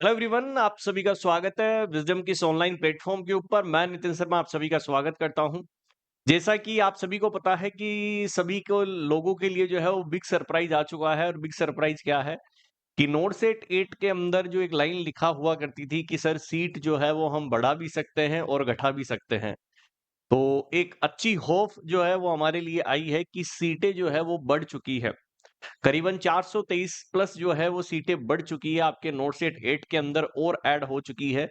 Hello everyone, आप सभी का स्वागत है विजडम की इस ऑनलाइन प्लेटफॉर्म के ऊपर। मैं नितिन शर्मा आप सभी का स्वागत करता हूं। जैसा कि आप सभी को पता है कि सभी को लोगों के लिए जो है वो बिग सरप्राइज आ चुका है। और बिग सरप्राइज क्या है कि नोट सेट 8 के अंदर जो एक लाइन लिखा हुआ करती थी कि सर सीट जो है वो हम बढ़ा भी सकते हैं और घटा भी सकते हैं। तो एक अच्छी होप जो है वो हमारे लिए आई है कि सीटें जो है वो बढ़ चुकी है। करीबन 423 प्लस जो है वो सीटें बढ़ चुकी है, आपके नोट सेट 8 के अंदर और ऐड हो चुकी है।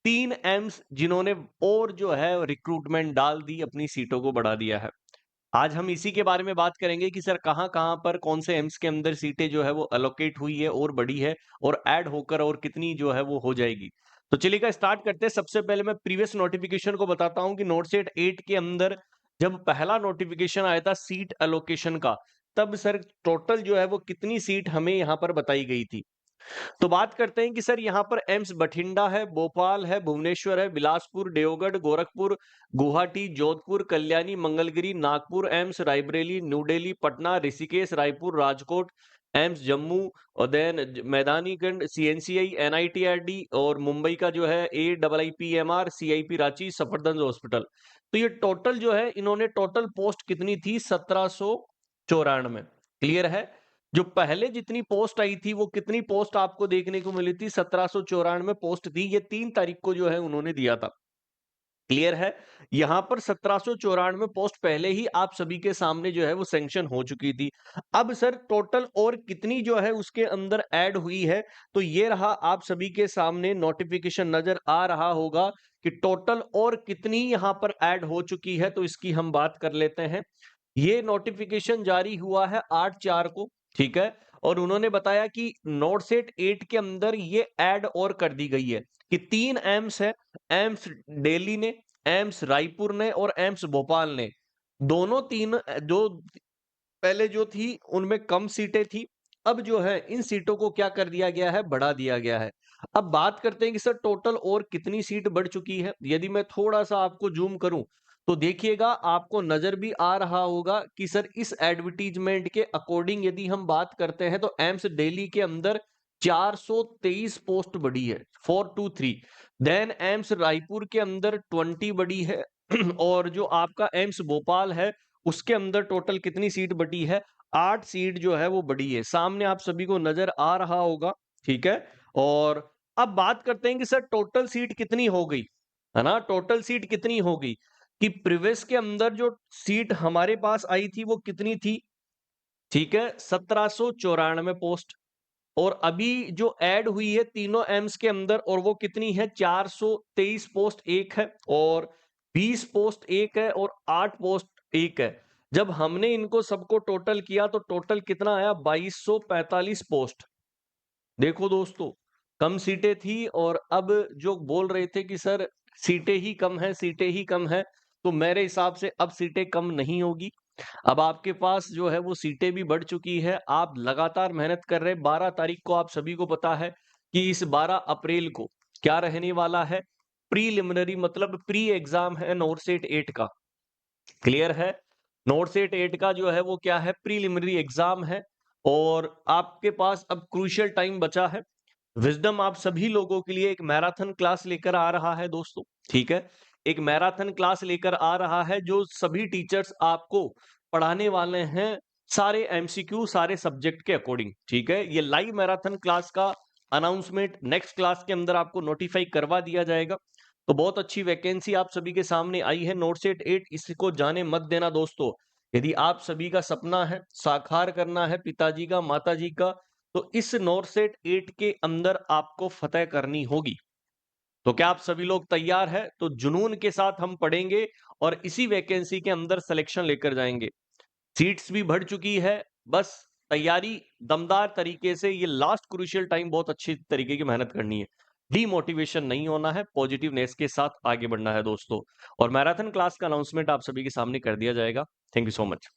3 एम्स जिन्होंने और जो है रिक्रूटमेंट डाल दी, अपनी सीटों को बढ़ा दिया है। आज हम इसी के बारे में बात करेंगे कि सर कहाँ-कहाँ पर कौन से एम्स के अंदर सीटें जो है वो एलोकेट हुई है और बढ़ी है और ऐड होकर और कितनी जो है वो हो जाएगी। तो चलिएगा स्टार्ट करते हैं। सबसे पहले मैं प्रीवियस नोटिफिकेशन को बताता हूँ कि नोट सेट 8 के अंदर जब पहला नोटिफिकेशन आया था सीट एलोकेशन का, तब सर टोटल जो है वो कितनी सीट हमें यहाँ पर बताई गई थी। तो बात करते हैं कि सर यहाँ पर एम्स बठिंडा है, भोपाल है, भुवनेश्वर है, बिलासपुर, देवगढ़, गोरखपुर, गुवाहाटी, जोधपुर, कल्याणी, मंगलगिरी, नागपुर एम्स, रायबरेली, न्यू दिल्ली, पटना, ऋषिकेश, रायपुर, राजकोट एम्स, जम्मू और देन मैदानीगंज, सीएनसीआई, एनआईटीआरडी और मुंबई का जो है AIIPMR, CIP Ranchi, Safdarjung hospital. तो ये टोटल जो है इन्होंने टोटल पोस्ट कितनी थी 1794। क्लियर है। जो पहले जितनी पोस्ट आई थी वो कितनी पोस्ट आपको देखने को मिली थी 1794 पोस्ट थी। ये 3 तारीख को जो है उन्होंने दिया था। क्लियर है। यहां पर 1794 पोस्ट पहले ही आप सभी के सामने जो है वो सैंक्शन हो चुकी थी। अब सर टोटल और कितनी जो है उसके अंदर ऐड हुई है, तो ये रहा आप सभी के सामने नोटिफिकेशन नजर आ रहा होगा कि टोटल और कितनी यहां पर ऐड हो चुकी है। तो इसकी हम बात कर लेते हैं। ये नोटिफिकेशन जारी हुआ है 8/4 को, ठीक है। और उन्होंने बताया कि नोट सेट 8 के अंदर ये ऐड और कर दी गई है कि 3 एम्स है। एम्स दिल्ली ने, एम्स रायपुर ने और एम्स भोपाल ने। दोनों तीन जो पहले जो थी उनमें कम सीटें थी। अब जो है इन सीटों को क्या कर दिया गया है, बढ़ा दिया गया है। अब बात करते हैं कि सर टोटल और कितनी सीट बढ़ चुकी है। यदि मैं थोड़ा सा आपको जूम करूं तो देखिएगा आपको नजर भी आ रहा होगा कि सर इस एडवर्टीजमेंट के अकॉर्डिंग यदि हम बात करते हैं तो एम्स दिल्ली के अंदर 423 पोस्ट बढ़ी है, 423। देन एम्स रायपुर के अंदर 20 बढ़ी है और जो आपका एम्स भोपाल है उसके अंदर टोटल कितनी सीट बढ़ी है, 8 सीट जो है वो बढ़ी है। सामने आप सभी को नजर आ रहा होगा, ठीक है। और अब बात करते हैं कि सर टोटल सीट कितनी हो गई, है ना। टोटल सीट कितनी हो गई कि प्रीवियस के अंदर जो सीट हमारे पास आई थी वो कितनी थी, ठीक है, 1794 पोस्ट। और अभी जो ऐड हुई है तीनों एम्स के अंदर और वो कितनी है, 423 पोस्ट एक है और 20 पोस्ट एक है और 8 पोस्ट एक है। जब हमने इनको सबको टोटल किया तो टोटल कितना आया, 2245 पोस्ट। देखो दोस्तों, कम सीटें थी और अब जो बोल रहे थे कि सर सीटें ही कम है, सीटें ही कम है, तो मेरे हिसाब से अब सीटें कम नहीं होगी। अब आपके पास जो है वो सीटें भी बढ़ चुकी है। आप लगातार मेहनत कर रहे हैं। 12 तारीख को आप सभी को पता है कि इस 12 अप्रैल को क्या रहने वाला है, प्रीलिमिनरी मतलब प्री एग्जाम है नोट सेट 8 का। क्लियर है। नोट सेट 8 का जो है वो क्या है, प्रीलिमिनरी एग्जाम है। और आपके पास अब क्रूशियल टाइम बचा है। विजडम आप सभी लोगों के लिए एक मैराथन क्लास लेकर आ रहा है दोस्तों, ठीक है। एक मैराथन क्लास लेकर आ रहा है जो सभी टीचर्स आपको पढ़ाने वाले हैं, सारे एमसीक्यू सारे सब्जेक्ट के अकॉर्डिंग, ठीक है। ये लाइव मैराथन क्लास का अनाउंसमेंट नेक्स्ट क्लास के अंदर आपको नोटिफाई करवा दिया जाएगा। तो बहुत अच्छी वैकेंसी आप सभी के सामने आई है नोट सेट 8, इसको जाने मत देना दोस्तों। यदि आप सभी का सपना है साकार करना है पिताजी का, माताजी का, तो इस नोट सेट 8 के अंदर आपको फतेह करनी होगी। तो क्या आप सभी लोग तैयार हैं? तो जुनून के साथ हम पढ़ेंगे और इसी वैकेंसी के अंदर सिलेक्शन लेकर जाएंगे। सीट्स भी बढ़ चुकी है। बस तैयारी दमदार तरीके से, ये लास्ट क्रूशियल टाइम बहुत अच्छी तरीके की मेहनत करनी है। डीमोटिवेशन नहीं होना है, पॉजिटिवनेस के साथ आगे बढ़ना है दोस्तों। और मैराथन क्लास का अनाउंसमेंट आप सभी के सामने कर दिया जाएगा। Thank you so much.